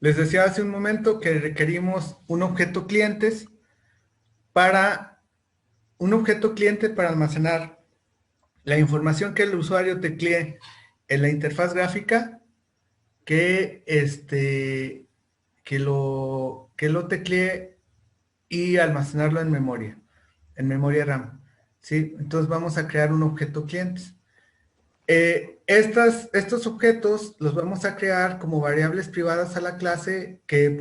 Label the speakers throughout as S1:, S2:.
S1: Les decía hace un momento que requerimos para un objeto cliente para almacenar la información que el usuario teclee en la interfaz gráfica, que lo teclee y almacenarlo en memoria RAM. ¿Sí? Entonces vamos a crear un objeto clientes. Estos objetos los vamos a crear como variables privadas a la clase que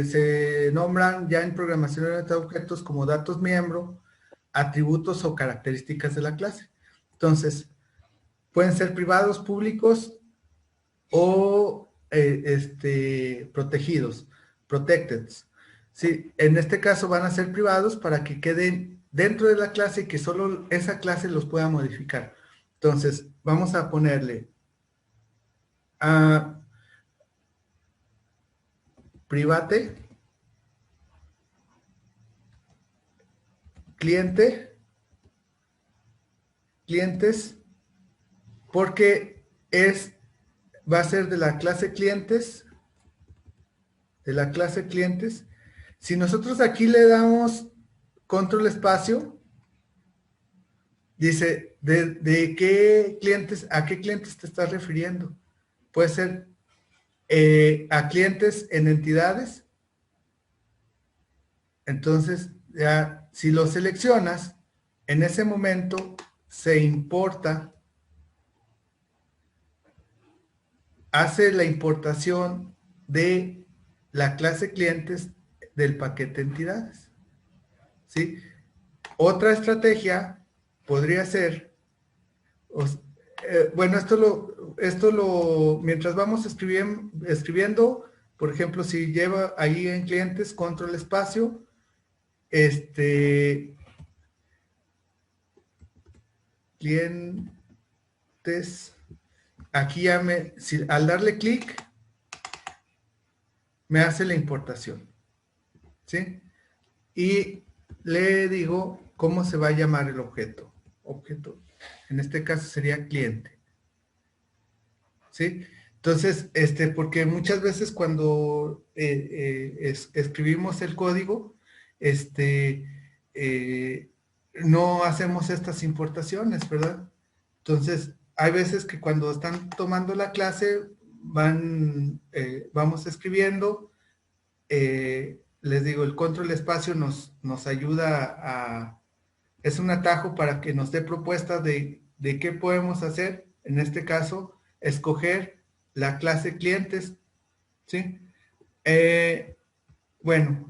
S1: se nombran ya en programación orientada a objetos como datos miembro, atributos o características de la clase. Entonces, pueden ser privados, públicos o protegidos, protected. Sí, en este caso van a ser privados para que queden dentro de la clase y que solo esa clase los pueda modificar. Entonces, vamos a ponerle a private, cliente, clientes, porque va a ser de la clase clientes, de la clase clientes. Si nosotros aquí le damos control espacio, dice, ¿de qué clientes, a qué clientes te estás refiriendo? Puede ser a clientes en entidades. Entonces, ya, si lo seleccionas, en ese momento se importa, hace la importación de la clase clientes del paquete entidades. ¿Sí? Otra estrategia podría ser, bueno, mientras vamos escribiendo, por ejemplo, si lleva ahí en clientes, control espacio, clientes, aquí ya al darle clic, me hace la importación, ¿sí? Y le digo cómo se va a llamar el objeto. Objeto, en este caso sería cliente, ¿sí? Entonces, porque muchas veces cuando escribimos el código, este, eh, no hacemos estas importaciones, ¿verdad? Entonces, hay veces que cuando están tomando la clase, vamos escribiendo, les digo, el control espacio nos ayuda es un atajo para que nos dé propuestas de qué podemos hacer, en este caso, escoger la clase clientes, ¿sí? Eh, bueno,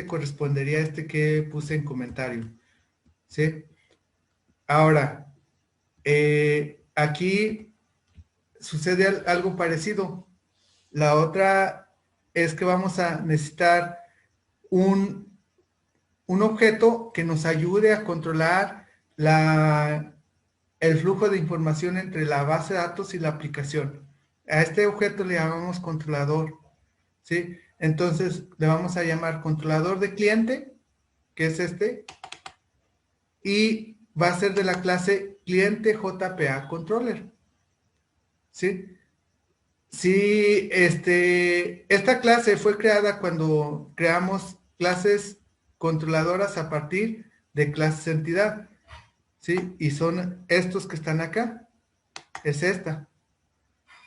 S1: correspondería a que puse en comentario, ¿sí? Ahora, aquí sucede algo parecido. La otra es que vamos a necesitar un, un objeto que nos ayude a controlar el flujo de información entre la base de datos y la aplicación. A este objeto le llamamos controlador, ¿sí? Entonces le vamos a llamar controlador de cliente, que es y va a ser de la clase cliente JPA controller, ¿sí? Sí, esta clase fue creada cuando creamos clases controladoras a partir de clases entidad, ¿sí? Y son estos que están acá, es esta.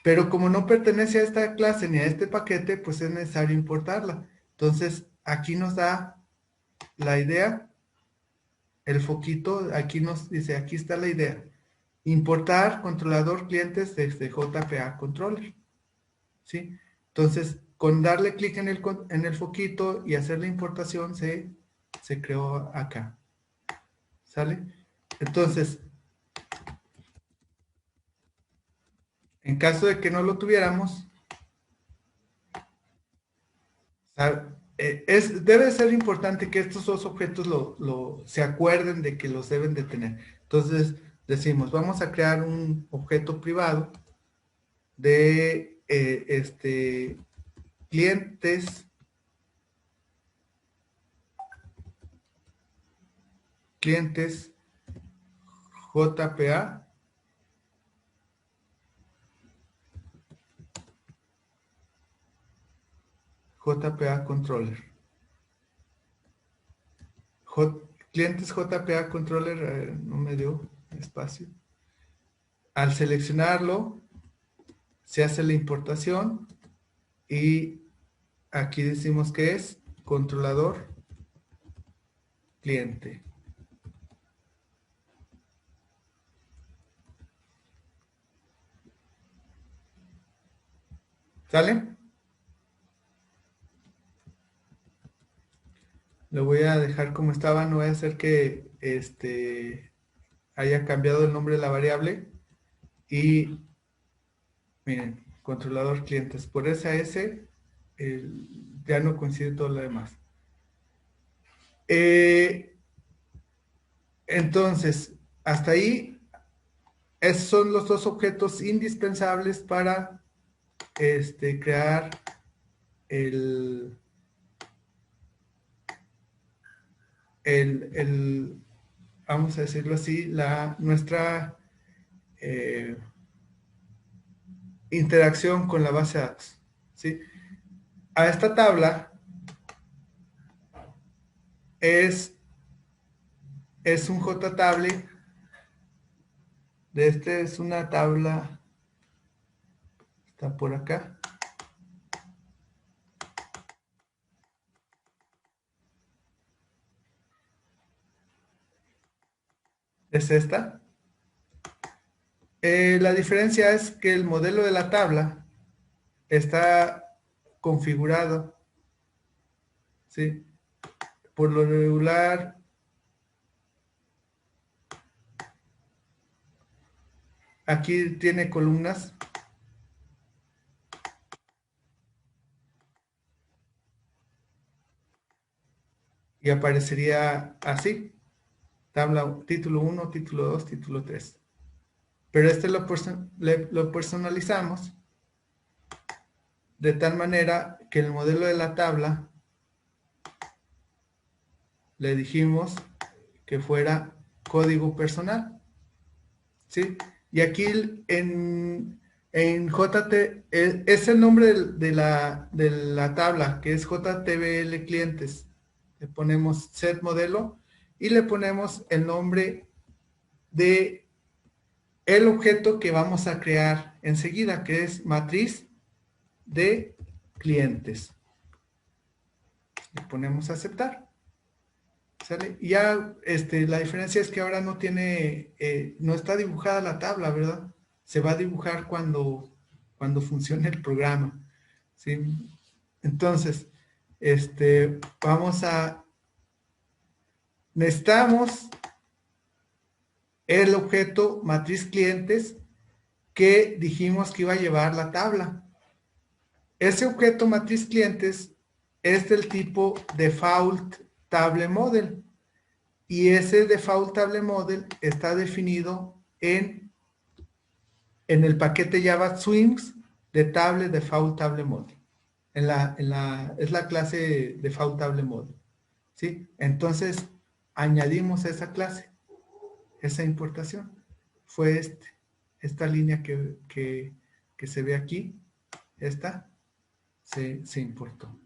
S1: Pero como no pertenece a esta clase ni a este paquete, pues es necesario importarla. Entonces, aquí nos da la idea, el foquito, aquí nos dice, aquí está la idea. Importar controlador clientes desde JPA Controller. ¿Sí? Entonces, con darle clic en el foquito y hacer la importación, se creó acá. ¿Sale? Entonces, en caso de que no lo tuviéramos, debe ser importante que estos dos objetos se acuerden de que los deben de tener. Entonces, decimos, vamos a crear un objeto privado de clientes, clientes JPA, JPA Controller. Clientes JPA Controller, no me dio espacio. Al seleccionarlo, se hace la importación y aquí decimos que es controlador cliente. ¿Sale? Lo voy a dejar como estaba, no voy a hacer que haya cambiado el nombre de la variable. Y miren, controlador clientes. Por esa S ya no coincide todo lo demás. Entonces, hasta ahí, esos son los dos objetos indispensables para crear vamos a decirlo así, nuestra interacción con la base de datos. ¿Sí? A esta tabla es un JTable. Es una tabla, está por acá. Es esta. La diferencia es que el modelo de la tabla está configurado, ¿sí? Por lo regular, aquí tiene columnas. Y aparecería así. Tabla título 1, título 2, título 3. Pero lo personalizamos de tal manera que el modelo de la tabla le dijimos que fuera código personal. ¿Sí? Y aquí en JT es el nombre de la tabla, que es JTBL clientes. Le ponemos set modelo y le ponemos el nombre de el objeto que vamos a crear enseguida, que es matriz de clientes. Le ponemos aceptar. ¿Sale? Y ya la diferencia es que ahora no tiene, no está dibujada la tabla, ¿verdad? Se va a dibujar cuando funcione el programa. ¿Sí? Entonces, necesitamos el objeto matriz clientes que dijimos que iba a llevar la tabla. Ese objeto matriz clientes es del tipo default table model y ese default table model está definido en el paquete Java Swings de table default table model. Es la clase default table model. ¿Sí? Entonces añadimos esa clase, esa importación. Fue esta línea que se ve aquí, esta se importó.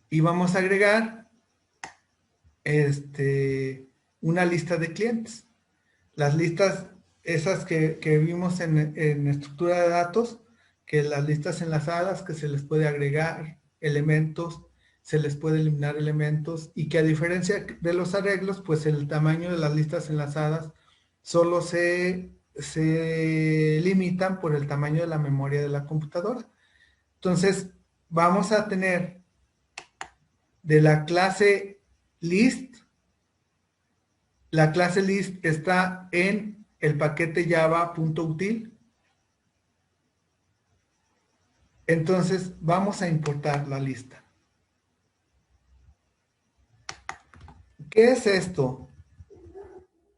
S1: Y vamos a agregar una lista de clientes. Las listas, esas que vimos en estructura de datos, que las listas enlazadas, que se les puede agregar elementos, se les puede eliminar elementos, y que a diferencia de los arreglos, pues el tamaño de las listas enlazadas solo se limitan por el tamaño de la memoria de la computadora. Entonces, vamos a tener de la clase list. La clase list está en el paquete java.util. Entonces, vamos a importar la lista. ¿Qué es esto?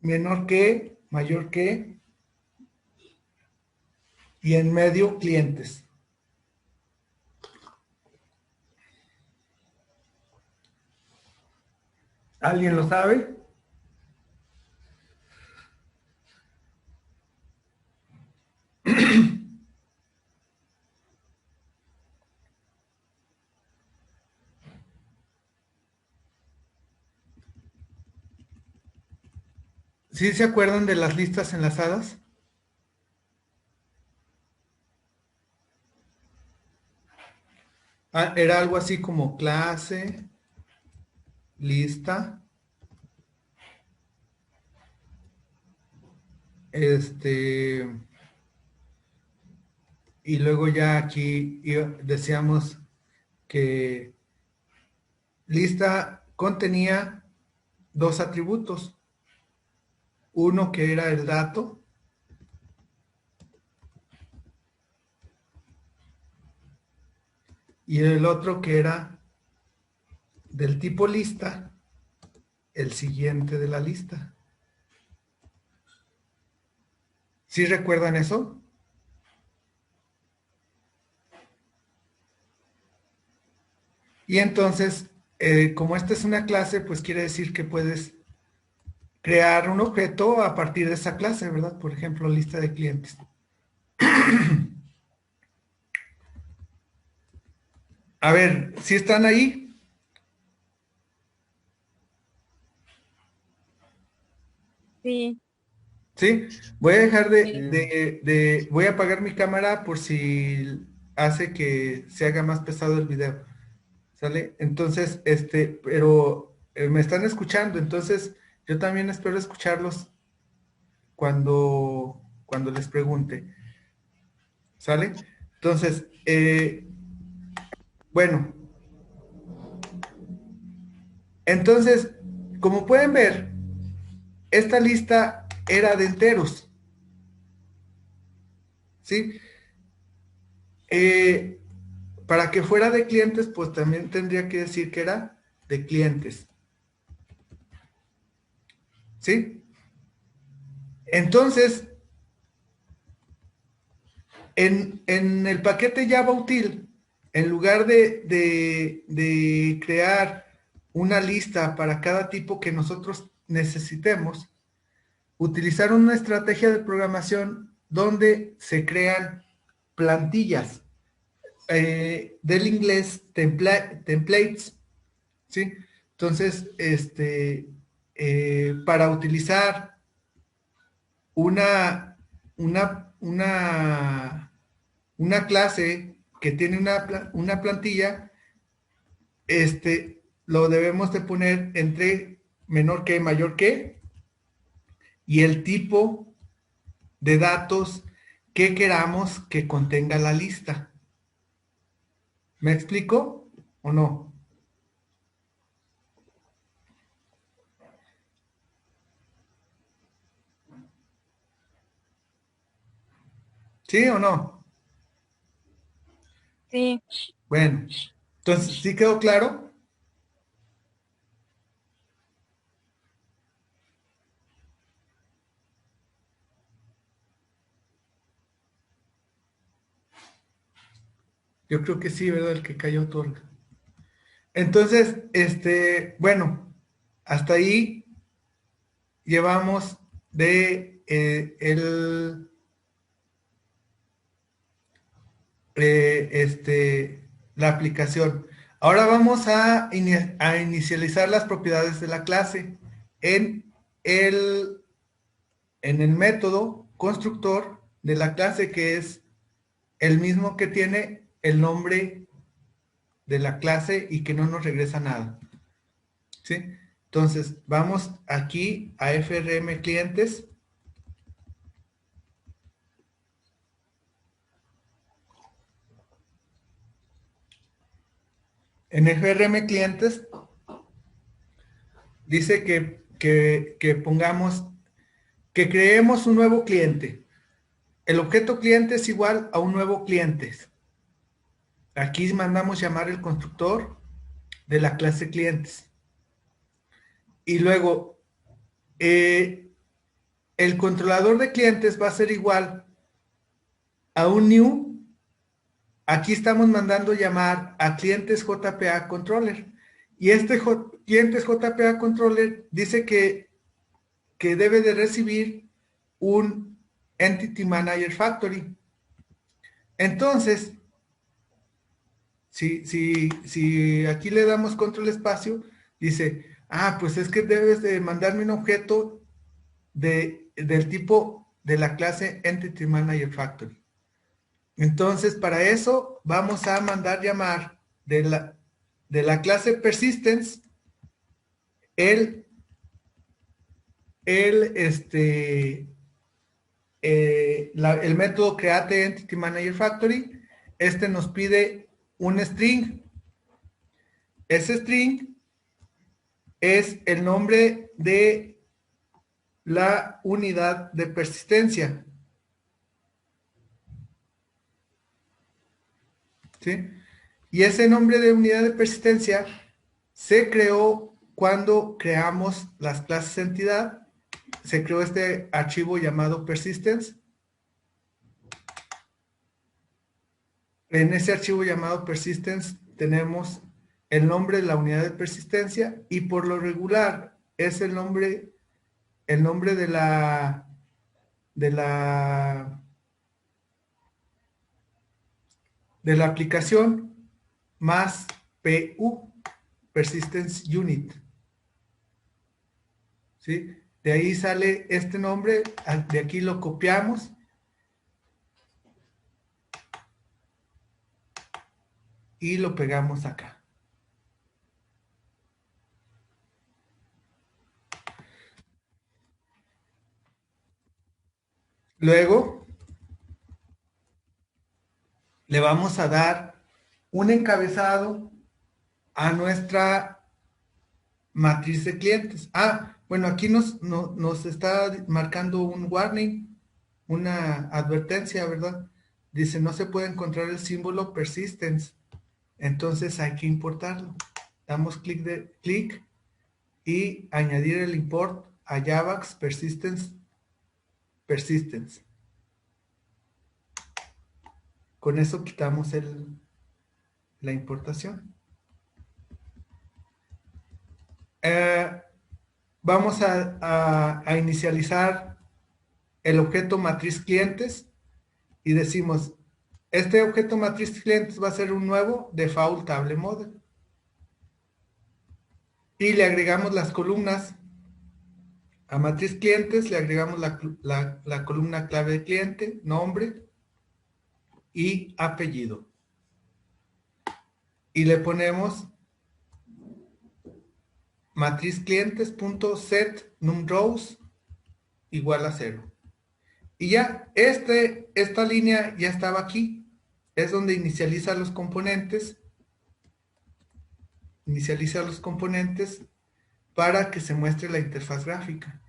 S1: Menor que, mayor que, y en medio clientes. ¿Alguien lo sabe? ¿Sí se acuerdan de las listas enlazadas? Ah, era algo así como clase, lista, este, y luego ya aquí decíamos que lista contenía dos atributos, uno que era el dato y el otro que era del tipo lista, el siguiente de la lista. ¿Sí recuerdan eso? Y entonces, como esta es una clase, pues quiere decir que puedes crear un objeto a partir de esa clase, ¿verdad? Por ejemplo, lista de clientes. A ver, ¿si están ahí?
S2: Sí,
S1: ¿Sí? Voy a dejar
S2: sí.
S1: voy a apagar mi cámara por si hace que se haga más pesado el video. ¿Sale? Entonces, pero me están escuchando, entonces yo también espero escucharlos cuando les pregunte. ¿Sale? Entonces, bueno, entonces, como pueden ver, esta lista era de enteros, ¿sí? Eh, para que fuera de clientes, pues también tendría que decir que era de clientes, ¿sí? Entonces, en el paquete Java Util, en lugar de crear una lista para cada tipo que nosotros necesitemos, utilizaron una estrategia de programación donde se crean plantillas, del inglés templates, ¿sí? Entonces, para utilizar una, una clase que tiene una plantilla, lo debemos de poner entre menor que, mayor que, y el tipo de datos que queramos que contenga la lista. ¿Me explico o no? ¿Sí o no?
S2: Sí,
S1: Bueno, entonces, ¿sí quedó claro? Yo creo que sí, ¿verdad? El que cayó todo. Entonces, bueno, hasta ahí llevamos de la aplicación. Ahora vamos a inicializar las propiedades de la clase en el, en el método constructor de la clase, que es el mismo que tiene el nombre de la clase y que no nos regresa nada. ¿Sí? Entonces, vamos aquí a FRM clientes. En FRM clientes dice que pongamos, que creemos un nuevo cliente. El objeto cliente es igual a un nuevo cliente. Aquí mandamos llamar el constructor de la clase clientes. Y luego, eh, el controlador de clientes va a ser igual a un new. Aquí estamos mandando llamar a clientes JPA controller. Y clientes JPA controller dice que debe de recibir un Entity Manager Factory. Entonces, si aquí le damos control espacio, dice, ah, pues es que debes de mandarme un objeto del tipo de la clase Entity Manager Factory. Entonces, para eso vamos a mandar llamar de la clase Persistence el, el, este, el método Create Entity Manager Factory. Este nos pide un string. Ese string es el nombre de la unidad de persistencia. ¿Sí? Y ese nombre de unidad de persistencia se creó cuando creamos las clases entidad. Se creó este archivo llamado persistence. En ese archivo llamado persistence tenemos el nombre de la unidad de persistencia y por lo regular es el nombre de la aplicación más PU, Persistence Unit. ¿Sí? De ahí sale este nombre, de aquí lo copiamos y lo pegamos acá. Luego le vamos a dar un encabezado a nuestra matriz de clientes. Bueno, aquí nos está marcando un warning, una advertencia, ¿verdad? Dice, no se puede encontrar el símbolo persistence. Entonces hay que importarlo. Damos clic y añadir el import a Javax persistence. Con eso quitamos la importación. Vamos a inicializar el objeto matriz clientes y decimos, este objeto matriz clientes va a ser un nuevo default table model. Y le agregamos las columnas a matriz clientes, le agregamos la columna clave de cliente, nombre y apellido. Y le ponemos matriz clientes.set numRows igual a 0. Y ya, esta línea ya estaba aquí. Es donde inicializa los componentes. Inicializa los componentes para que se muestre la interfaz gráfica.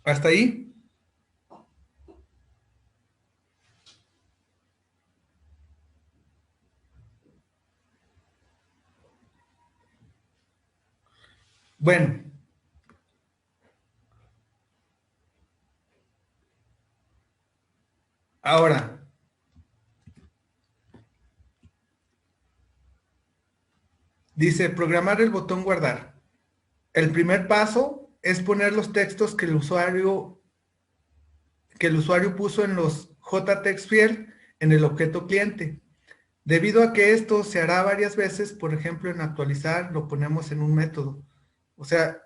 S1: ¿Hasta ahí? Bueno. Ahora, dice programar el botón guardar. El primer paso es poner los textos que el usuario puso en los JTextField en el objeto cliente. Debido a que esto se hará varias veces, por ejemplo, en actualizar lo ponemos en un método. O sea,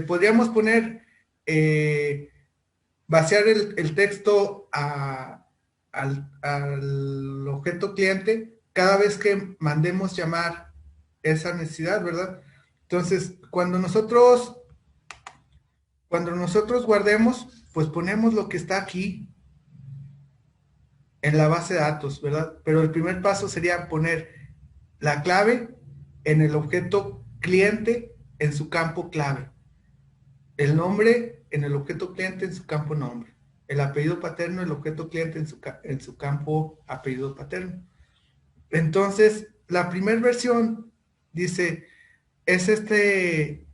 S1: podríamos poner, vaciar el texto al objeto cliente cada vez que mandemos llamar esa necesidad, ¿verdad? Entonces, cuando nosotros guardemos, pues ponemos lo que está aquí en la base de datos, ¿verdad? Pero el primer paso sería poner la clave en el objeto cliente en su campo clave, el nombre en el objeto cliente en su campo nombre, el apellido paterno el objeto cliente en su campo apellido paterno. Entonces, la primera versión dice, es del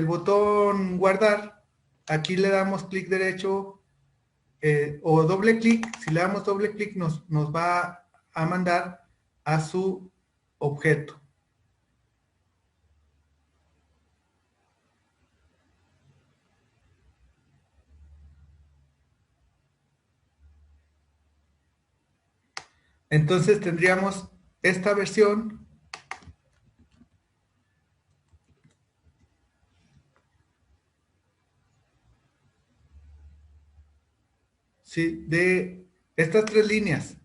S1: botón guardar. Aquí le damos clic derecho o doble clic. Si le damos doble clic nos va a mandar a su objeto. Entonces tendríamos esta versión ¿sí? De estas tres líneas.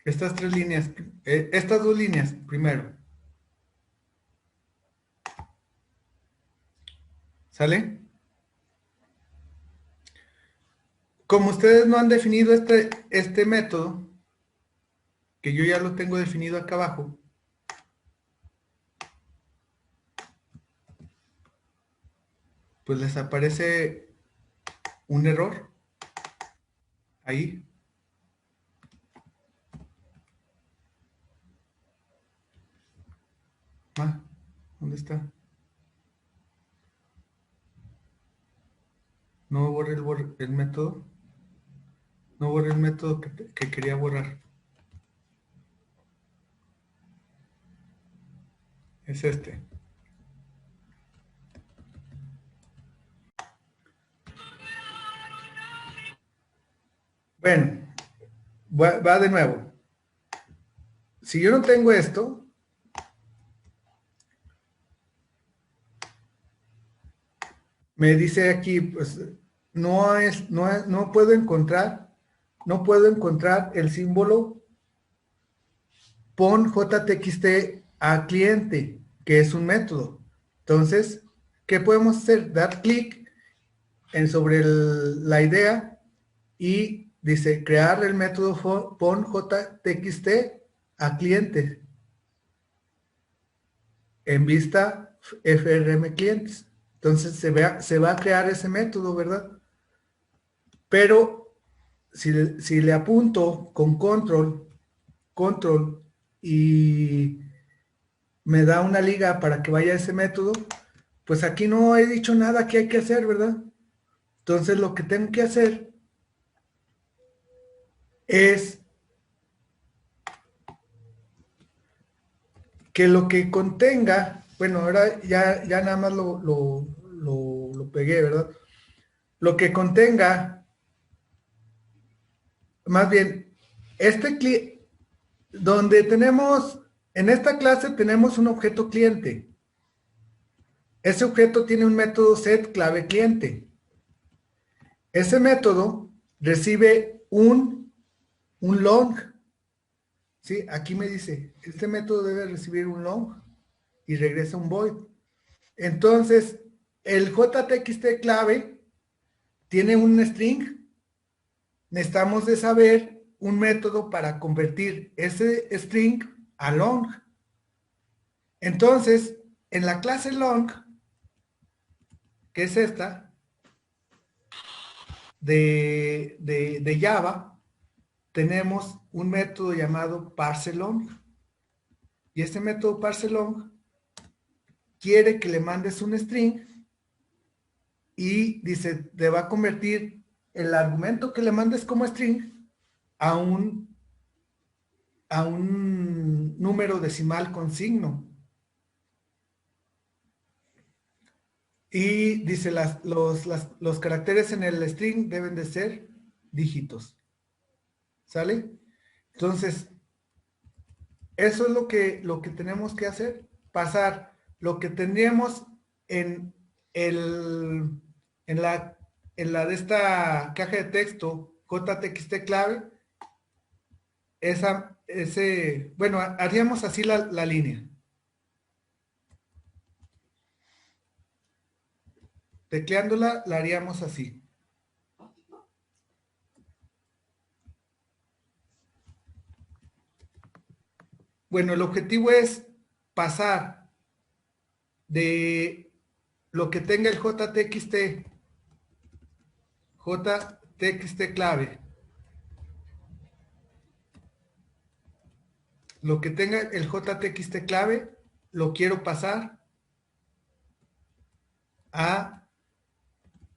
S1: Estas tres líneas, estas dos líneas primero. ¿Sale? Como ustedes no han definido este método, que yo ya lo tengo definido acá abajo, pues les aparece un error ahí. Ah, ¿dónde está? No borré el método. No borré el método que quería borrar. Es este. Bueno, va de nuevo. Si yo no tengo esto, me dice aquí, pues no puedo encontrar el símbolo pon JTXT a cliente, que es un método. Entonces, ¿qué podemos hacer? Dar clic sobre la idea y dice crear el método pon JTXT a cliente en vista FRM clientes. Entonces se va a crear ese método, ¿verdad? Pero si le apunto con control y me da una liga para que vaya a ese método, pues aquí no he dicho nada que hay que hacer, ¿verdad? Entonces lo que tengo que hacer es que lo que contenga, bueno, ahora ya nada más lo pegué, ¿verdad? Lo que contenga, más bien, donde tenemos, en esta clase tenemos un objeto cliente. Ese objeto tiene un método set clave cliente. Ese método recibe un long. ¿Sí? Aquí me dice, este método debe recibir un long y regresa un void. Entonces, el JTXT clave tiene un string. Necesitamos de saber un método para convertir ese string a long. Entonces, en la clase long, que es esta, de Java, tenemos un método llamado parseLong. Y este método parseLong quiere que le mandes un string y dice, te va a convertir el argumento que le mandes como string a un número decimal con signo. Y dice, los caracteres en el string deben de ser dígitos. ¿Sale? Entonces, eso es lo que tenemos que hacer. Pasar lo que tendríamos en, el, en la de esta caja de texto JTXT clave, bueno, haríamos así la línea. Tecleándola, la haríamos así. Bueno, el objetivo es pasar de lo que tenga el JTXT clave, lo que tenga el JTXT clave, lo quiero pasar a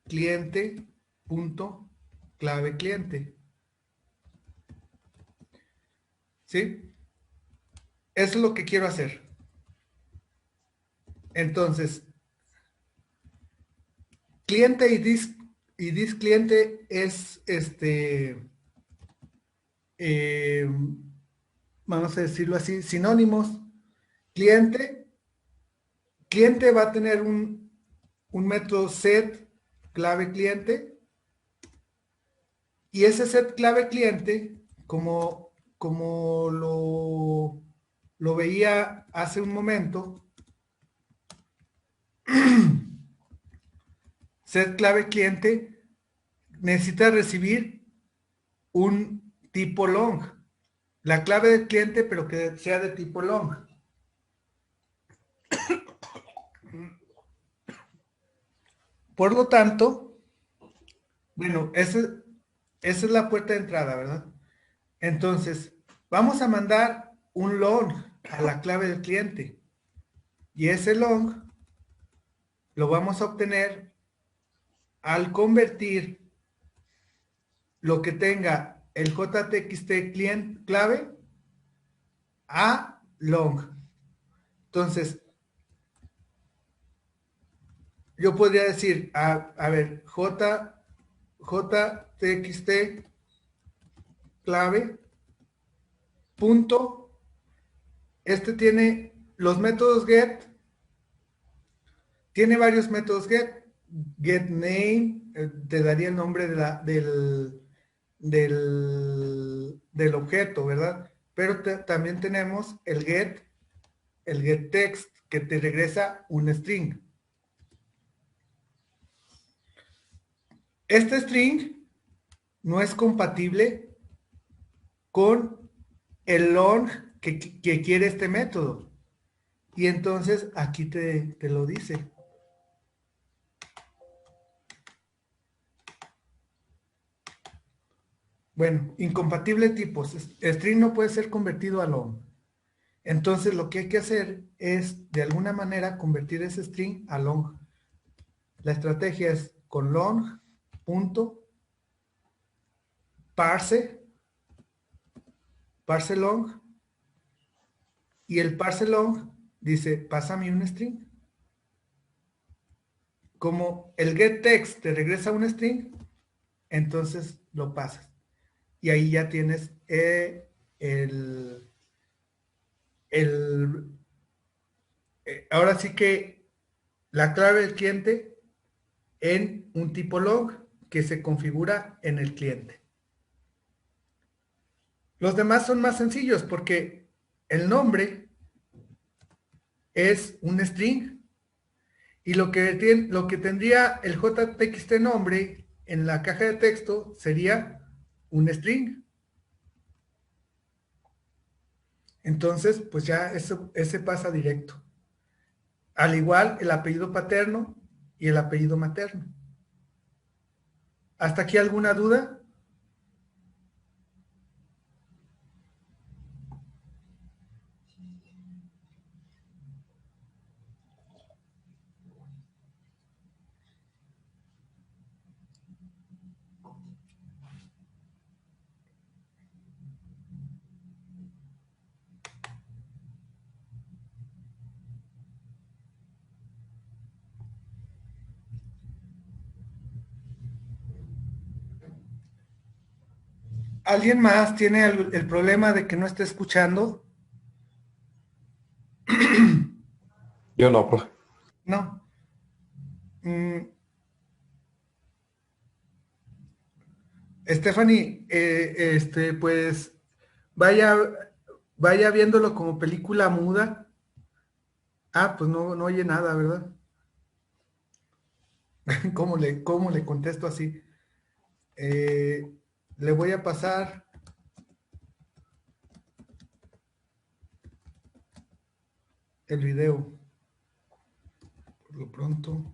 S1: cliente.java. clave cliente. ¿Sí? Eso es lo que quiero hacer. Entonces, cliente y dis cliente es eh, vamos a decirlo así, sinónimos. Cliente, cliente va a tener un método set clave cliente, y ese set clave cliente, como lo veía hace un momento, set clave cliente necesita recibir un tipo long, la clave del cliente, pero que sea de tipo long. Por lo tanto, bueno, esa es la puerta de entrada, ¿verdad? Entonces, vamos a mandar un long a la clave del cliente, y ese long lo vamos a obtener al convertir lo que tenga el JTXT cliente clave a long. Entonces, yo podría decir, a ver, JTXT clave punto, tiene los métodos get, tiene varios métodos get name, te daría el nombre del objeto, ¿verdad? Pero también tenemos el get text, que te regresa un string. Este string no es compatible con el long que quiere este método. Y entonces aquí te lo dice. Bueno, incompatible tipos. String no puede ser convertido a long. Entonces lo que hay que hacer es, de alguna manera, convertir ese string a long. La estrategia es con long, punto, parse long, y el parse long dice, pásame un string. Como el getText te regresa un string, entonces lo pasas. Y ahí ya tienes el, ahora sí que la clave del cliente en un tipo long que se configura en el cliente. Los demás son más sencillos porque el nombre es un string, y lo que tendría el JTXT nombre en la caja de texto sería un string. Entonces, pues ya ese pasa directo. Al igual el apellido paterno y el apellido materno. ¿Hasta aquí alguna duda? ¿Alguien más tiene el problema de que no esté escuchando?
S3: Yo no, profe.
S1: No. Mm, Stephanie, pues vaya, vaya viéndolo como película muda. Ah, pues no oye nada, ¿verdad? ¿Cómo le contesto así? Eh, Le voy a pasar el video. Por lo pronto,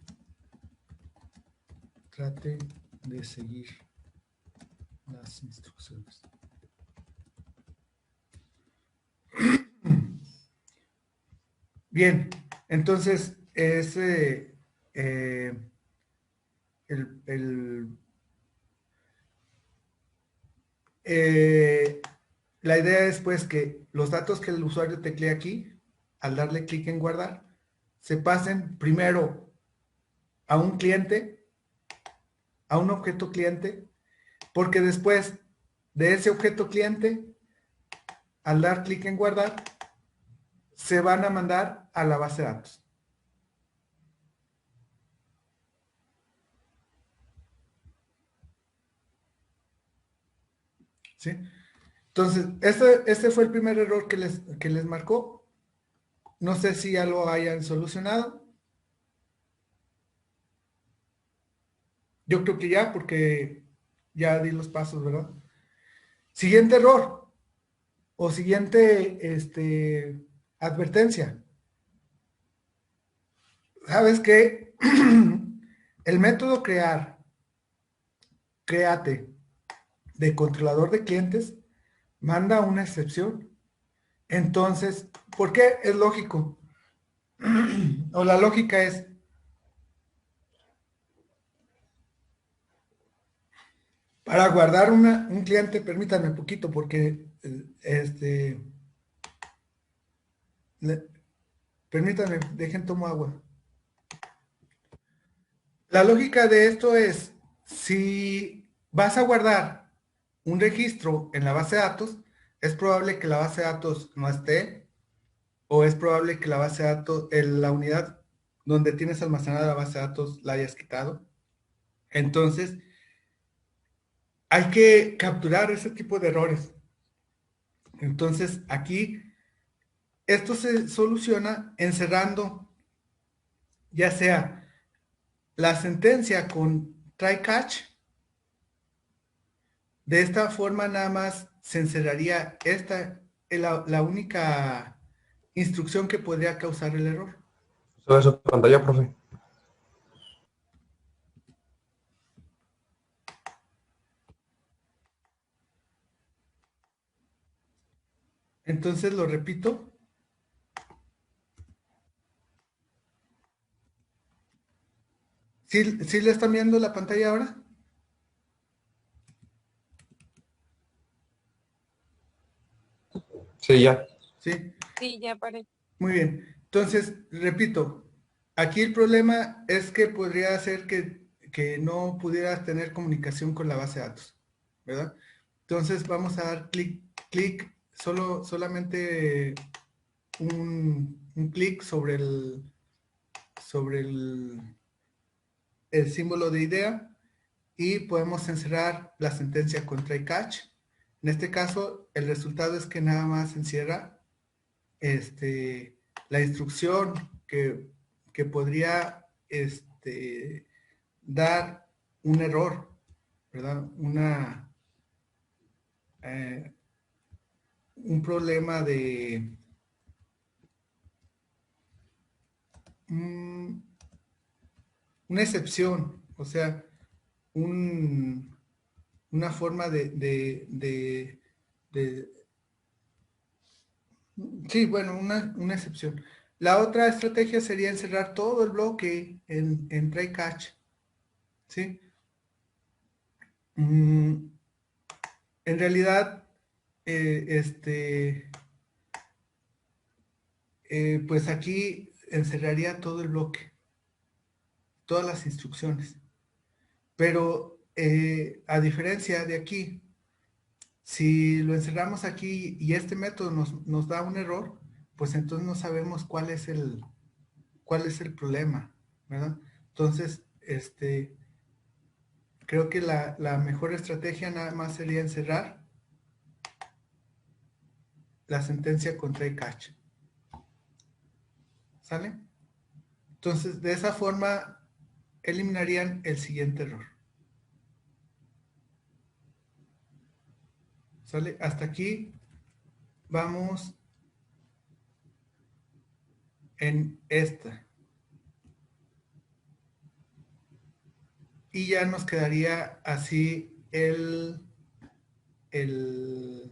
S1: trate de seguir las instrucciones. Bien, entonces ese el la idea es pues que los datos que el usuario teclee aquí, al darle clic en guardar, se pasen primero a un cliente, a un objeto cliente, porque después de ese objeto cliente, al dar clic en guardar, se van a mandar a la base de datos. ¿Sí? Entonces, este fue el primer error que les marcó. No sé si ya lo hayan solucionado. Yo creo que ya, porque ya di los pasos, ¿verdad? Siguiente error o siguiente advertencia. ¿Sabes qué? El método create de controlador de clientes manda una excepción. Entonces, ¿por qué? Es lógico. O la lógica es, para guardar un cliente, permítanme un poquito porque permítanme, dejen tomo agua. La lógica de esto es, si vas a guardar un registro en la base de datos, es probable que la base de datos no esté, o es probable que la base de datos, la unidad donde tienes almacenada la base de datos la hayas quitado. Entonces, hay que capturar ese tipo de errores. Entonces, aquí, esto se soluciona encerrando ya sea la sentencia con try catch. De esta forma nada más se encerraría la única instrucción que podría causar el error.
S3: ¿Sobre su pantalla, profe?
S1: Entonces lo repito. ¿Sí le están viendo la pantalla ahora?
S3: Sí, ya.
S1: Sí.
S2: Sí, ya parece.
S1: Muy bien. Entonces, repito, aquí el problema es que podría ser que no pudieras tener comunicación con la base de datos, ¿verdad? Entonces vamos a dar clic, solamente un clic sobre el símbolo de idea y podemos encerrar la sentencia con try catch. En este caso, el resultado es que nada más encierra la instrucción que podría dar un error, ¿verdad? Eh, un problema de una excepción, o sea, una forma de sí, bueno, una excepción. La otra estrategia sería encerrar todo el bloque en try catch, ¿sí? En realidad, eh, este, pues aquí encerraría todo el bloque, todas las instrucciones. Pero a diferencia de aquí, si lo encerramos aquí y este método nos da un error, pues entonces no sabemos cuál es el problema, ¿verdad? Entonces, creo que la mejor estrategia nada más sería encerrar la sentencia con try catch. ¿Sale? Entonces, de esa forma eliminarían el siguiente error. ¿Sale? Hasta aquí vamos en esta. Y ya nos quedaría así el, el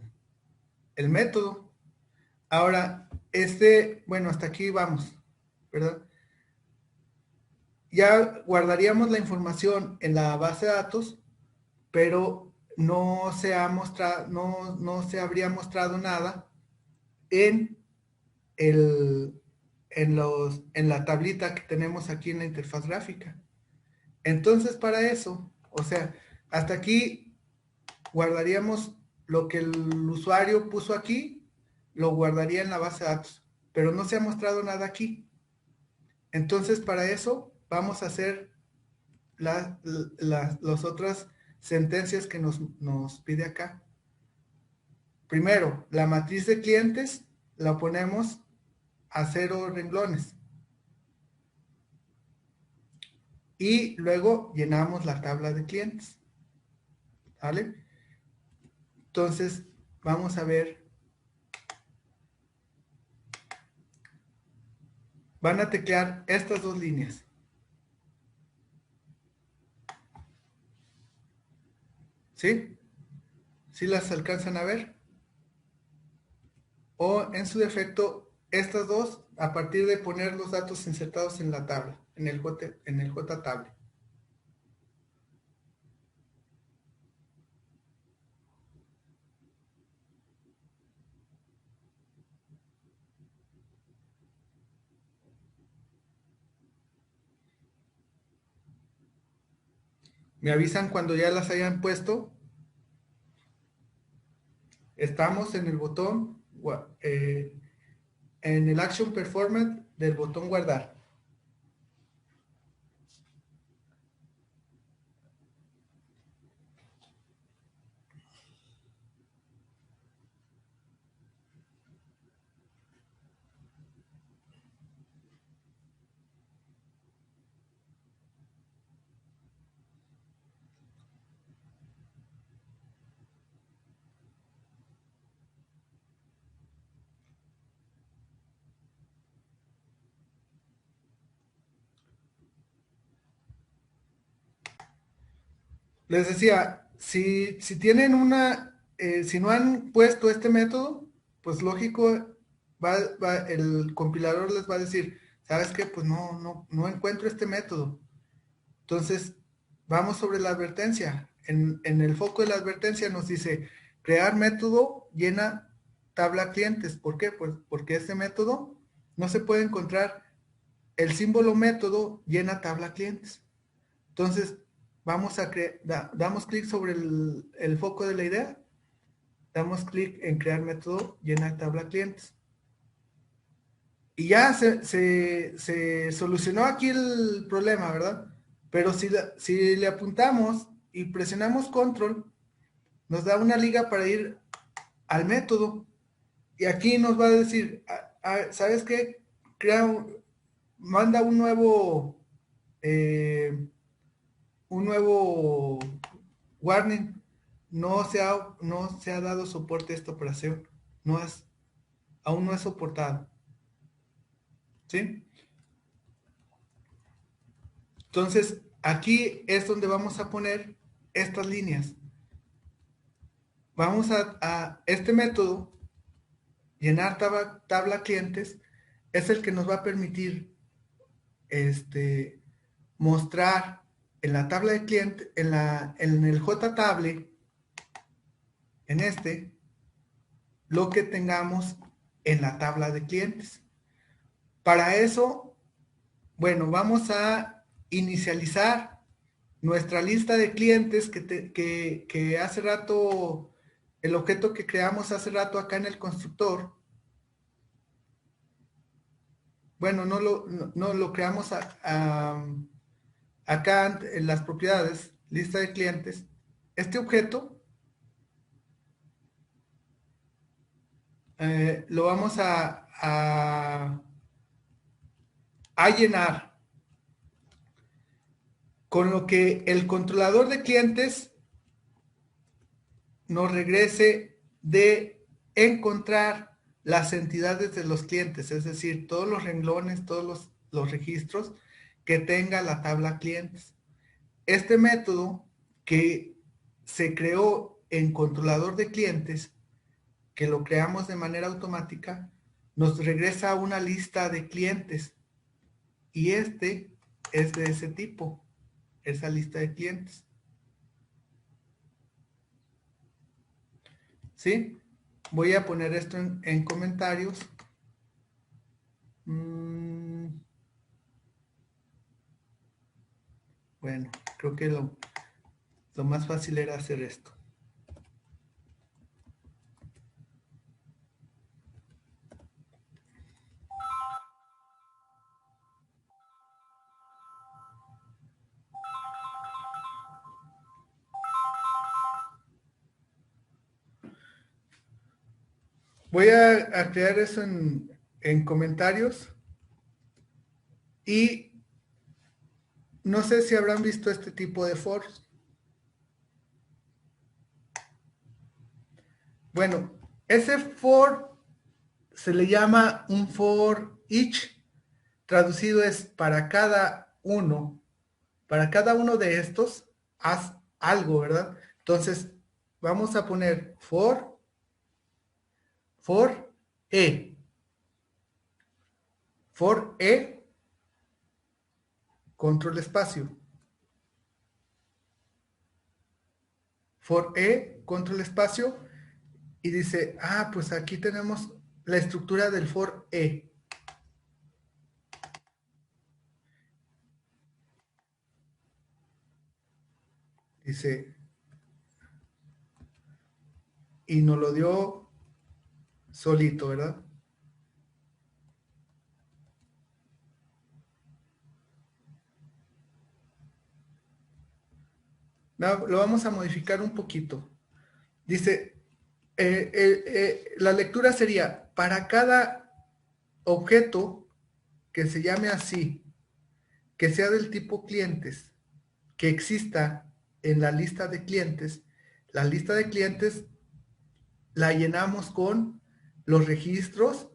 S1: método. Ahora, bueno, hasta aquí vamos, ¿verdad? Ya guardaríamos la información en la base de datos, pero no se ha mostrado, no se habría mostrado nada en en la tablita que tenemos aquí en la interfaz gráfica. Entonces, para eso, o sea, hasta aquí guardaríamos lo que el usuario puso aquí, lo guardaría en la base de datos, pero no se ha mostrado nada aquí. Entonces, para eso vamos a hacer las otras sentencias que nos pide acá. Primero, la matriz de clientes la ponemos a 0 renglones. Y luego llenamos la tabla de clientes. ¿Vale? Entonces, vamos a ver. Van a teclear estas dos líneas. ¿Sí? ¿Sí las alcanzan a ver? O en su defecto, estas dos, a partir de poner los datos insertados en la tabla, en el JTable. Me avisan cuando ya las hayan puesto. Estamos en el botón, en el Action Performance del botón guardar. Les decía, si tienen si no han puesto este método, pues lógico, el compilador les va a decir, ¿sabes qué? Pues no encuentro este método. Entonces, vamos sobre la advertencia. En el foco de la advertencia nos dice, crear método llena tabla clientes. ¿Por qué? Pues porque este método no se puede encontrar el símbolo método llena tabla clientes. Entonces, damos clic sobre el foco de la idea, damos clic en crear método llena tabla clientes. Y ya se solucionó aquí el problema, ¿verdad? Pero si le apuntamos y presionamos control, nos da una liga para ir al método. Y aquí nos va a decir, ¿sabes qué? Manda un nuevo warning. No se ha dado soporte a esta operación. Aún no es soportado. ¿Sí? Entonces, aquí es donde vamos a poner estas líneas. Vamos a este método, llenar tabla clientes, es el que nos va a permitir mostrar en la tabla de cliente, en el JTable, lo que tengamos en la tabla de clientes. Para eso, bueno, vamos a inicializar nuestra lista de clientes que hace rato, el objeto que creamos hace rato acá en el constructor. Bueno, no lo creamos acá en las propiedades, lista de clientes. Este objeto lo vamos a llenar con lo que el controlador de clientes nos regrese de encontrar las entidades de los clientes, es decir, todos los renglones, todos los registros que tenga la tabla clientes. Este método que se creó en controlador de clientes, que lo creamos de manera automática, nos regresa a una lista de clientes y es de ese tipo, esa lista de clientes. ¿sí? Voy a poner esto en comentarios. Bueno, creo que lo más fácil era hacer esto. Voy a crear eso en comentarios y no sé si habrán visto este tipo de foros. Bueno, ese for se le llama un for each, traducido es para cada uno de estos, haz algo, ¿verdad? Entonces, vamos a poner for e, for e, control espacio, for e, control espacio, y dice, pues aquí tenemos la estructura del for e. Dice, y nos lo dio solito, ¿verdad? No, lo vamos a modificar un poquito. Dice, la lectura sería, para cada objeto que se llame así, que sea del tipo clientes, que exista en la lista de clientes, la lista de clientes la llenamos con los registros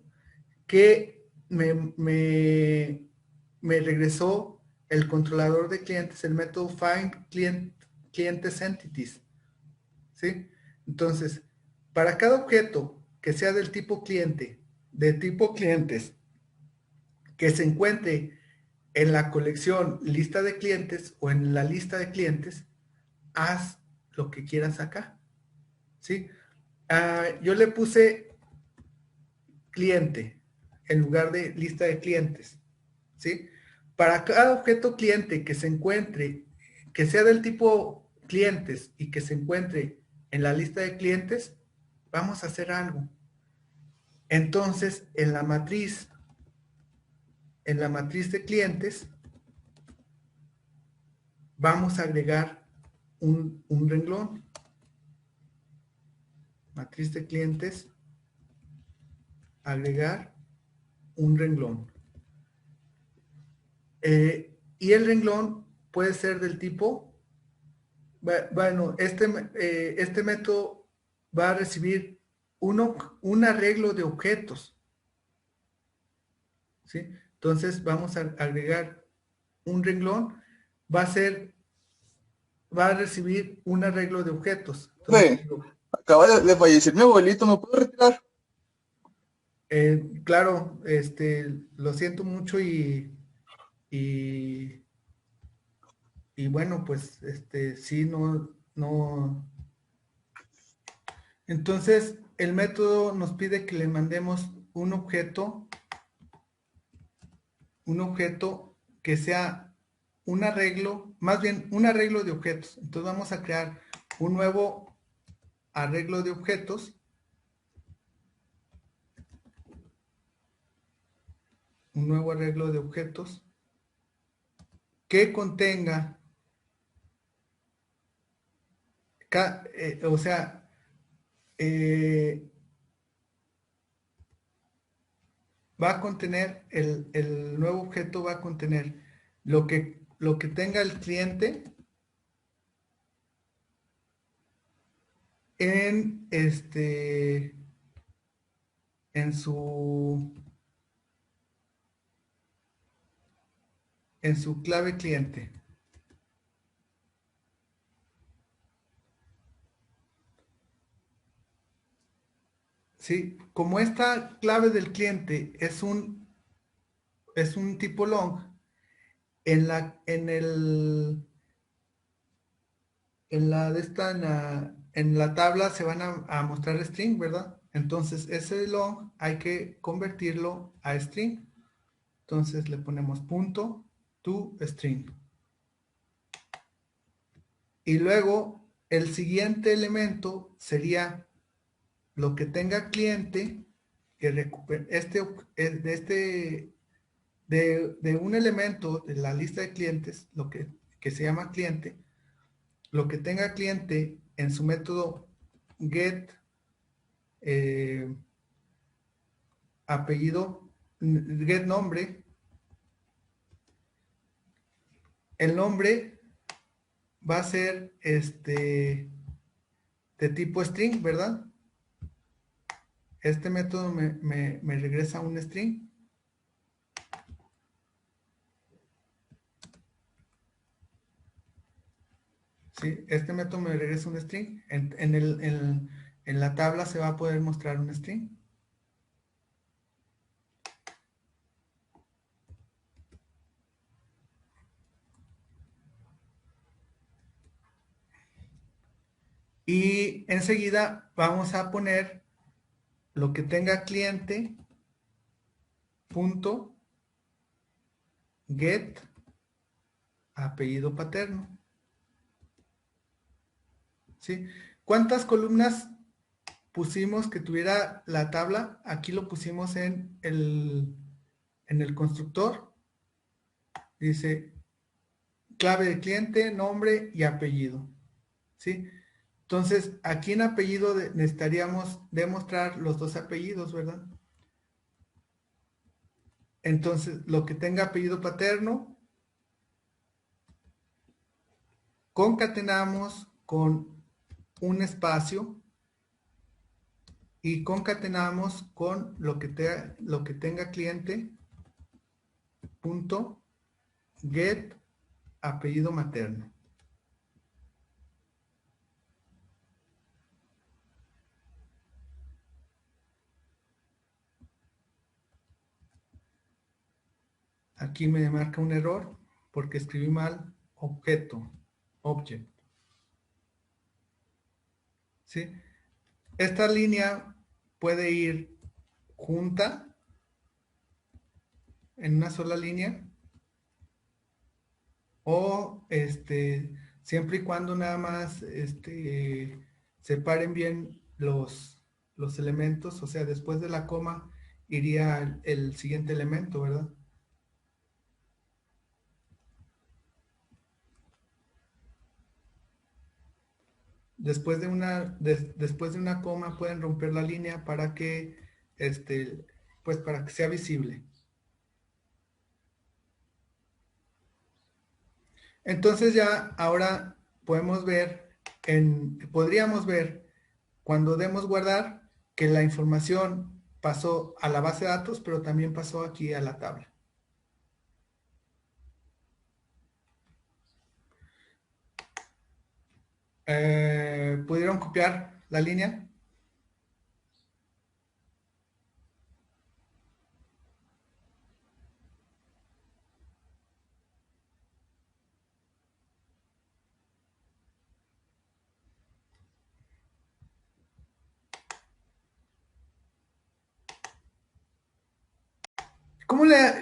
S1: que me regresó el controlador de clientes, el método find clientes entities, ¿sí? Entonces, para cada objeto que sea del tipo cliente, de tipo clientes, que se encuentre en la colección lista de clientes o en la lista de clientes, haz lo que quieras acá, ¿sí? Yo le puse cliente en lugar de lista de clientes, ¿sí? Para cada objeto cliente que se encuentre, que sea del tipo clientes y que se encuentre en la lista de clientes, vamos a hacer algo. Entonces, en la matriz de clientes, vamos a agregar un renglón. Matriz de clientes, agregar un renglón. Y el renglón puede ser del tipo, bueno, este método va a recibir un arreglo de objetos, ¿sí? Entonces vamos a agregar un renglón, va a recibir un arreglo de objetos. Entonces,
S4: Profe, acaba de fallecer mi abuelito, ¿me puedo retirar?
S1: claro, lo siento mucho y, y bueno, pues, sí, no. Entonces, el método nos pide que le mandemos un objeto que sea un arreglo, más bien un arreglo de objetos. Entonces vamos a crear un nuevo arreglo de objetos. Un nuevo arreglo de objetos que contenga, o sea, va a contener, el nuevo objeto va a contener lo que tenga el cliente en en su clave cliente. ¿Sí? Como esta clave del cliente es un tipo long, en la de esta en la tabla se van a mostrar string, ¿verdad? Entonces, ese long hay que convertirlo a string. Entonces, le ponemos punto to string. Y luego, el siguiente elemento sería lo que tenga cliente, que recupere de un elemento de la lista de clientes, que se llama cliente, lo que tenga cliente en su método get apellido, get nombre, el nombre va a ser de tipo string, ¿verdad? Este método me regresa un string. Sí, este método me regresa un string. En la tabla se va a poder mostrar un string. Y enseguida vamos a poner lo que tenga cliente punto get apellido paterno. ¿Sí? ¿Cuántas columnas pusimos que tuviera la tabla? Aquí lo pusimos en el constructor. Dice clave de cliente, nombre y apellido. ¿Sí? Entonces, aquí en apellido necesitaríamos demostrar los dos apellidos, ¿verdad? Entonces, lo que tenga apellido paterno, concatenamos con un espacio y concatenamos con lo que tenga cliente punto get apellido materno. Aquí me marca un error porque escribí mal objeto, object. ¿Sí? Esta línea puede ir junta en una sola línea o siempre y cuando nada más separen bien los elementos, o sea, después de la coma iría el siguiente elemento, ¿verdad? Después de una coma pueden romper la línea para que pues para que sea visible. Entonces ya ahora podríamos ver cuando demos guardar que la información pasó a la base de datos, pero también pasó aquí a la tabla. ¿Pudieron copiar la línea?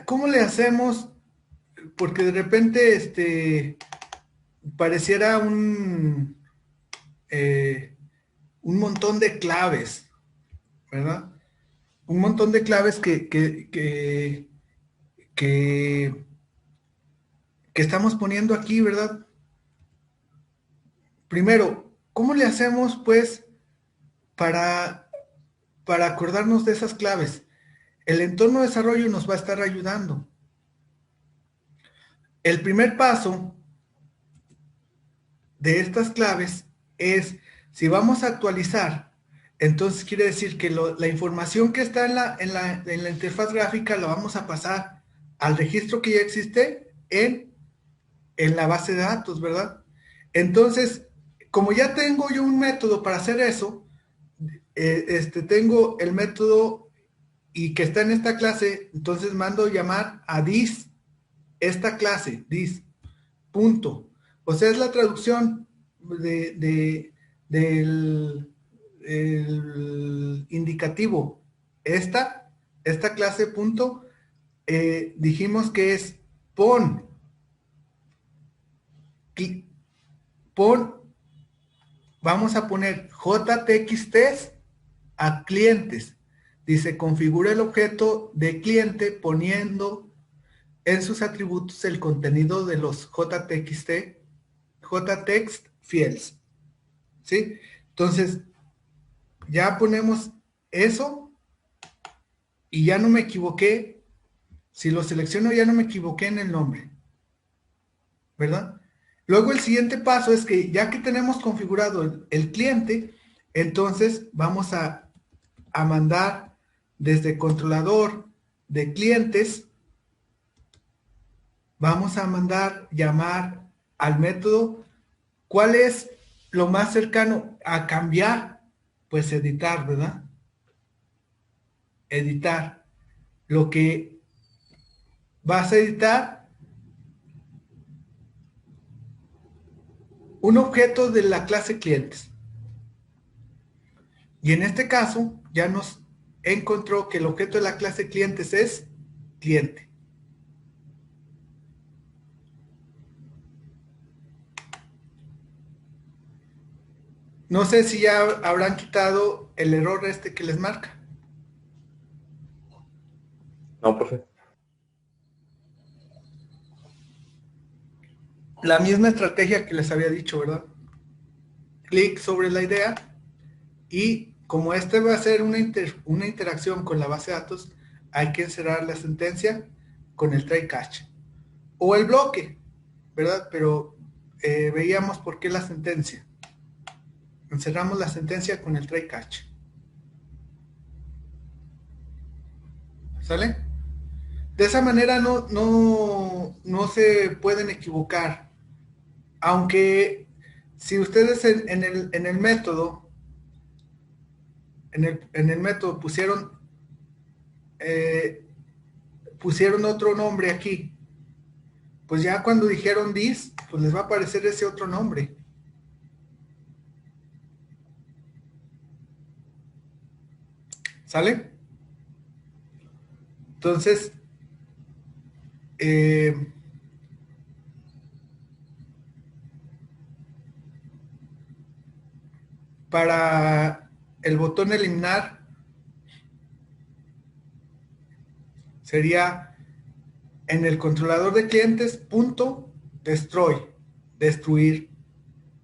S1: ¿Cómo le hacemos? Porque de repente pareciera un montón de claves, ¿verdad? Un montón de claves que estamos poniendo aquí, ¿verdad? Primero, ¿cómo le hacemos, pues, para acordarnos de esas claves? El entorno de desarrollo nos va a estar ayudando. El primer paso de estas claves es, si vamos a actualizar, entonces quiere decir que la información que está en la interfaz gráfica la vamos a pasar al registro que ya existe en la base de datos, ¿verdad? Entonces, como ya tengo yo un método para hacer eso, tengo el método y que está en esta clase, entonces mando llamar a this, esta clase, this, punto. O sea, es la traducción de el indicativo. Esta clase punto, dijimos que es pon, vamos a poner JTXT a clientes. Dice, configura el objeto de cliente poniendo en sus atributos el contenido de los JText fields. ¿Sí? Entonces, ya ponemos eso y ya no me equivoqué. Si lo selecciono, ya no me equivoqué en el nombre. ¿Verdad? Luego el siguiente paso es que ya que tenemos configurado el cliente, entonces vamos a mandar desde controlador de clientes, vamos a mandar llamar al método. ¿Cuál es lo más cercano a cambiar? Pues editar, ¿verdad? Editar. Lo que vas a editar, un objeto de la clase clientes. Y en este caso, ya nos encontró que el objeto de la clase clientes es cliente. No sé si ya habrán quitado el error este que les marca.
S3: No, profe.
S1: La misma estrategia que les había dicho, ¿verdad? Clic sobre la idea y como este va a ser una interacción con la base de datos, hay que encerrar la sentencia con el try catch o el bloque, ¿verdad? Pero veíamos por qué la sentencia. Encerramos la sentencia con el try catch. ¿Sale? De esa manera no se pueden equivocar. Aunque si ustedes en el método, en el método pusieron otro nombre aquí, pues ya cuando dijeron this, pues les va a aparecer ese otro nombre. ¿Sale? Entonces, para el botón eliminar, sería en el controlador de clientes, punto, destroy, destruir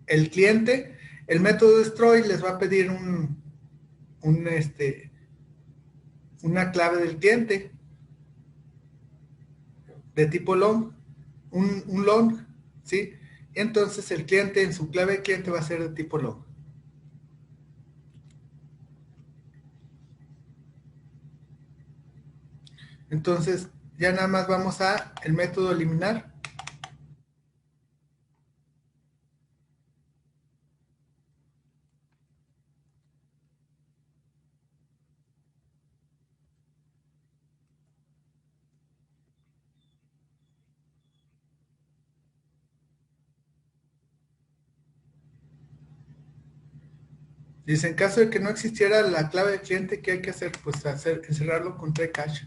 S1: el cliente. El método destroy les va a pedir una clave del cliente de tipo long, un long, ¿sí? Entonces el cliente en su clave de cliente va a ser de tipo long. Entonces ya nada más vamos a el método eliminar. Dice, en caso de que no existiera la clave de cliente, ¿qué hay que hacer? Pues encerrarlo con try catch.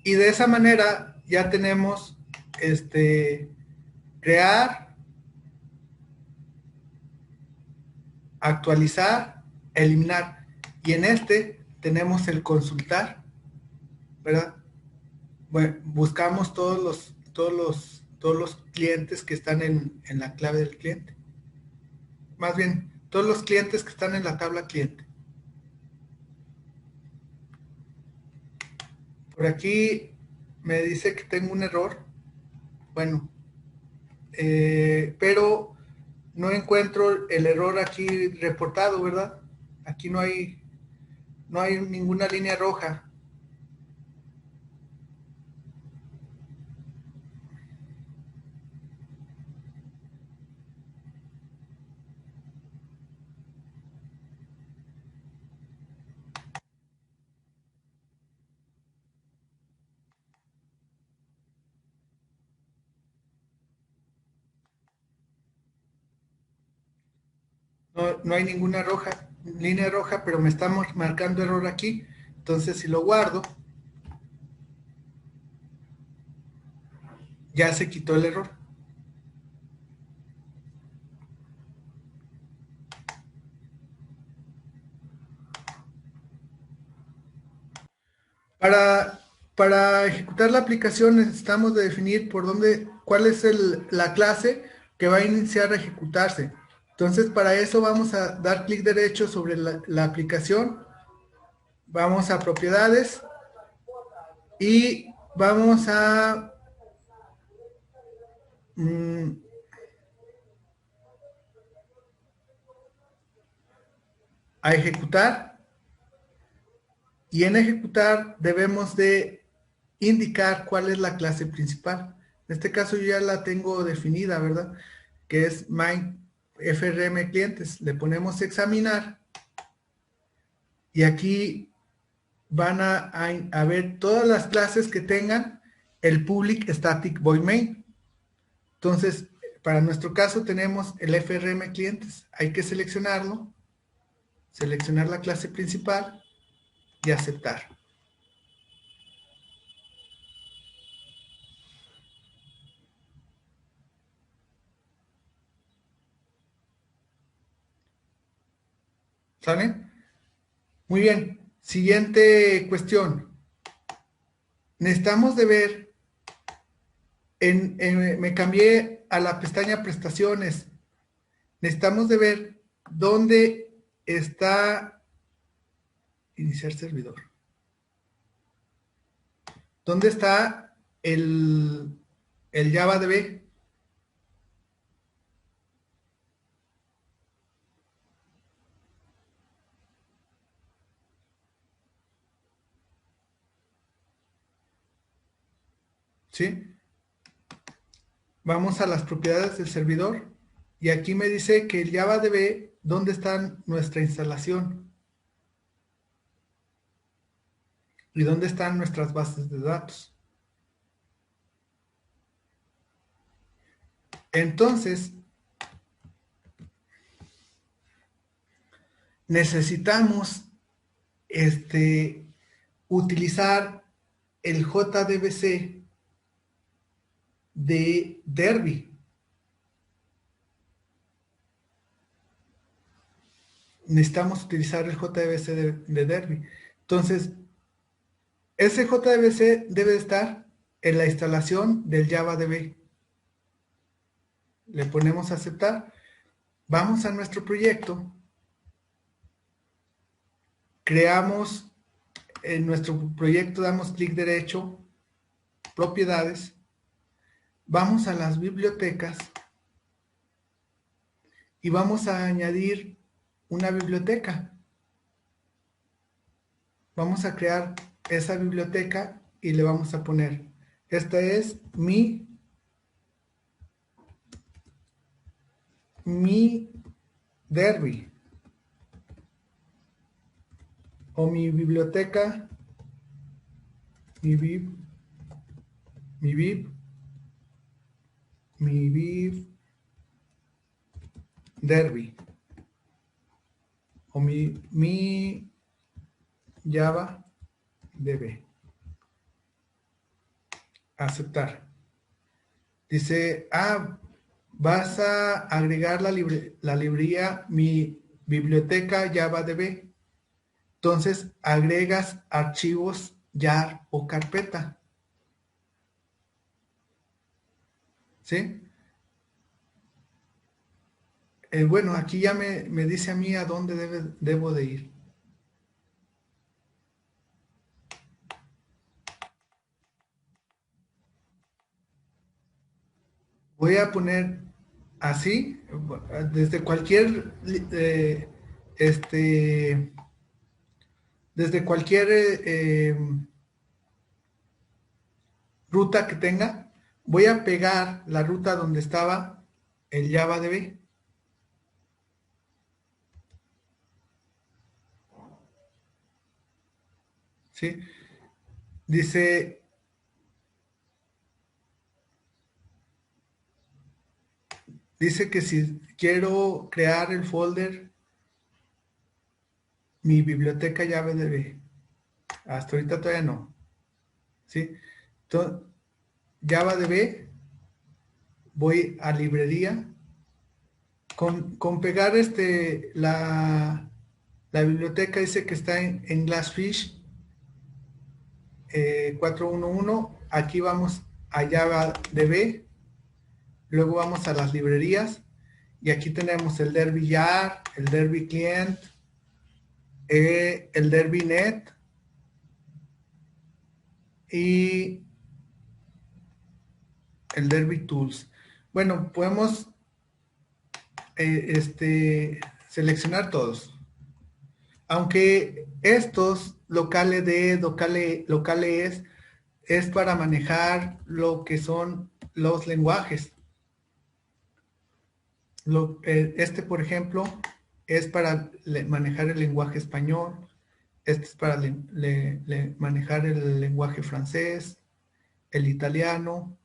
S1: Y de esa manera ya tenemos crear, actualizar, eliminar. Y en este tenemos el consultar, ¿verdad? Bueno, buscamos todos los clientes que están en la clave del cliente. Más bien, todos los clientes que están en la tabla cliente. Por aquí me dice que tengo un error. Bueno, pero no encuentro el error aquí reportado, ¿verdad? Aquí no hay ninguna línea roja. No hay ninguna línea roja, pero me está marcando error aquí. Entonces, si lo guardo, ya se quitó el error. Para ejecutar la aplicación necesitamos de definir cuál es la clase que va a iniciar a ejecutarse. Entonces, para eso vamos a dar clic derecho sobre la aplicación, vamos a propiedades y vamos mm, a ejecutar, y en ejecutar debemos de indicar cuál es la clase principal. En este caso yo ya la tengo definida, ¿verdad? Que es my FRM clientes. Le ponemos examinar y aquí van a ver todas las clases que tengan el public static void main. Entonces, para nuestro caso tenemos el FRM clientes. Hay que seleccionarlo, seleccionar la clase principal y aceptar. ¿Sale? Muy bien. Siguiente cuestión. Necesitamos de ver, me cambié a la pestaña prestaciones. Necesitamos de ver dónde está iniciar servidor. ¿Dónde está el JavaDB? ¿Sí? Vamos a las propiedades del servidor y aquí me dice que el JavaDB, ¿dónde está nuestra instalación? ¿Y dónde están nuestras bases de datos? Entonces, necesitamos utilizar el JDBC de Derby. Necesitamos utilizar el JDBC de Derby. Entonces, ese JDBC debe estar en la instalación del JavaDB. Le ponemos a aceptar. Vamos a nuestro proyecto. Creamos en nuestro proyecto, damos clic derecho, propiedades. Vamos a las bibliotecas y vamos a añadir una biblioteca. Vamos a crear esa biblioteca y le vamos a poner, esta es mi Derby o mi biblioteca, mi bib Derby o mi Java DB. Aceptar. Dice, vas a agregar la librería mi biblioteca JavaDB. Entonces agregas archivos jar o carpeta. ¿Sí? Bueno, aquí ya me dice a mí a dónde debo de ir. Voy a poner así, desde cualquier, desde cualquier ruta que tenga, voy a pegar la ruta donde estaba el JavaDB. ¿Sí? Dice que si quiero crear el folder, mi biblioteca llave de B. Hasta ahorita todavía no. ¿Sí? Entonces, Java DB, voy a librería. Con pegar la biblioteca dice que está en Glassfish 411. Aquí vamos a Java DB. Luego vamos a las librerías. Y aquí tenemos el Derby Jar, el Derby Client, el Derby Net y el Derby Tools. Bueno, podemos seleccionar todos. Aunque estos locales de locales es para manejar lo que son los lenguajes. Por ejemplo, es para manejar el lenguaje español. Este es para manejar el lenguaje francés, el italiano.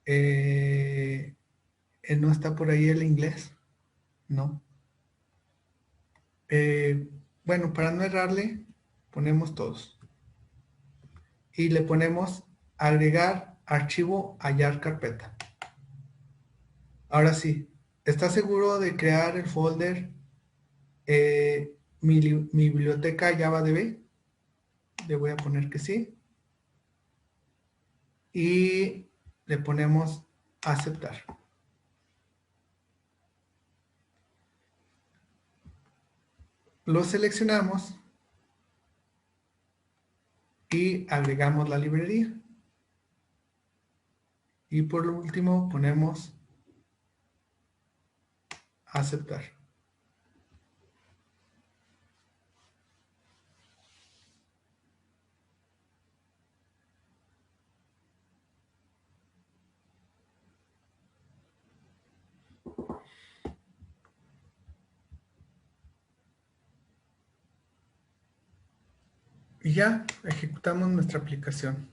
S1: No está por ahí el inglés, ¿no? Bueno, para no errarle, ponemos todos. Y le ponemos agregar archivo, hallar carpeta. Ahora sí, ¿está seguro de crear el folder mi biblioteca JavaDB? Le voy a poner que sí. Y le ponemos aceptar. Lo seleccionamos y agregamos la librería. Y por último ponemos aceptar. Y ya ejecutamos nuestra aplicación.